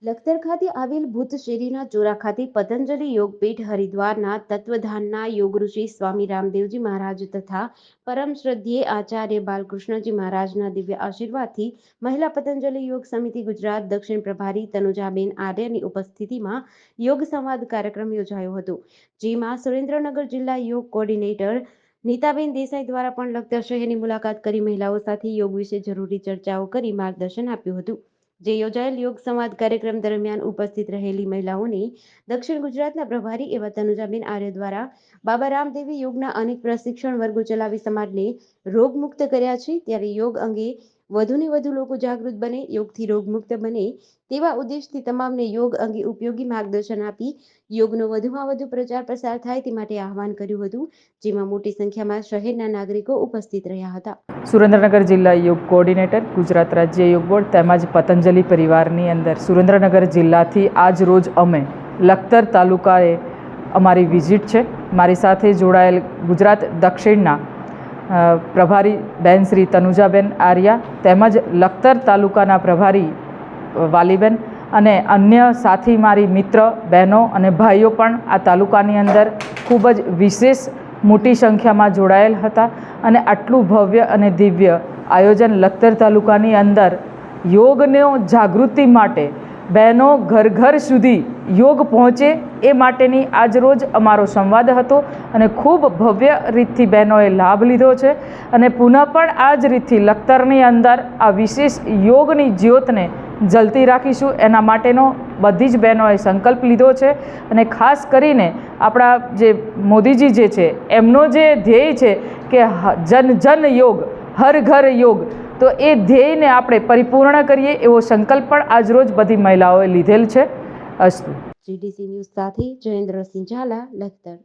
લખતર ખાતે આવેલ ભૂત શેરીના ચોરા ખાતે પતંજલિ યોગપીઠ હરિદ્વારના તત્વધાનના યોગઋષિ સ્વામી રામદેવજી મહારાજ તથા પરમ શ્રદ્ધેય આચાર્ય બાલકૃષ્ણજી મહારાજના દિવ્ય આશીર્વાદથી મહિલા પતંજલિ યોગ સમિતિ ગુજરાત દક્ષિણ પ્રભારી તનુજાબેન આર્યની ઉપસ્થિતિમાં યોગ સંવાદ કાર્યક્રમ યોજાયો હતો, જેમાં સુરેન્દ્રનગર જિલ્લા યોગ કોર્ડિનેટર નીતાબેન દેસાઈ દ્વારા પણ લખતર શહેરની મુલાકાત કરી મહિલાઓ સાથે યોગ વિશે જરૂરી ચર્ચાઓ કરી માર્ગદર્શન આપ્યું હતું। જે યોજાયેલ યોગ સંવાદ કાર્યક્રમ દરમિયાન ઉપસ્થિત રહેલી મહિલાઓને દક્ષિણ ગુજરાતના પ્રભારી એવા તનુજાબેન આર્ય દ્વારા બાબા રામદેવી યોગના અનેક પ્રશિક્ષણ વર્ગો ચલાવી સમાજને રોગમુક્ત કર્યા છે, ત્યારે યોગ અંગે વધુને વધુ લોકો જાગૃત બને, યોગથી રોગમુક્ત બને તેવા ઉદ્દેશથી તમામને યોગ અંગે ઉપયોગી માર્ગદર્શન આપી યોગનો વધુમાં વધુ પ્રચાર પ્રસાર થાય તે માટે આહવાન કર્યું હતું, જેમાં મોટી સંખ્યામાં શહેરના નાગરિકો ઉપસ્થિત રહ્યા હતા। સુરેન્દ્રનગર જિલ્લા યોગ કોર્ડિનેટર, ગુજરાત રાજ્ય યોગ બોર્ડ તેમજ પતંજલિ પરિવારની અંદર સુરેન્દ્રનગર જિલ્લાથી આજ રોજ અમે લખતર તાલુકાએ અમારી વિઝિટ છે। મારી સાથે જોડાયેલ ગુજરાત દક્ષિણના પ્રભારી બેન શ્રી તનુજાબેન આર્યા તેમજ લખતર તાલુકાના પ્રભારી વાલીબેન અને અન્ય સાથી મારી મિત્ર બહેનો અને ભાઈઓ પણ આ તાલુકાની અંદર ખૂબ જ વિશેષ મોટી સંખ્યામાં જોડાયેલ હતા અને આટલું ભવ્ય અને દિવ્ય આયોજન લખતર તાલુકાની અંદર યોગનો જાગૃતિ માટે બહેનો ઘર ઘર સુધી યોગ પહોંચે એ માટેની આજરોજ અમારો સંવાદ હતો અને ખૂબ ભવ્ય રીતથી બહેનોએ લાભ લીધો છે અને પુનઃ પણ આ જ રીતથી લખતરની અંદર આ વિશેષ યોગની જ્યોતને જલતી રાખીશું એના માટેનો બધી જ બહેનોએ સંકલ્પ લીધો છે અને ખાસ કરીને આપણા જે મોદીજી જે છે એમનો જે ધ્યેય છે કે જન જન યોગ હર ઘર યોગ, તો એ ધ્યેયને આપણે પરિપૂર્ણ કરીએ એવો સંકલ્પ પણ આજરોજ બધી મહિલાઓએ લીધેલ છે। અસ્તુ। GDC ન્યૂઝ સાથે જયેન્દ્રસિંહ ઝાલા, લખતર।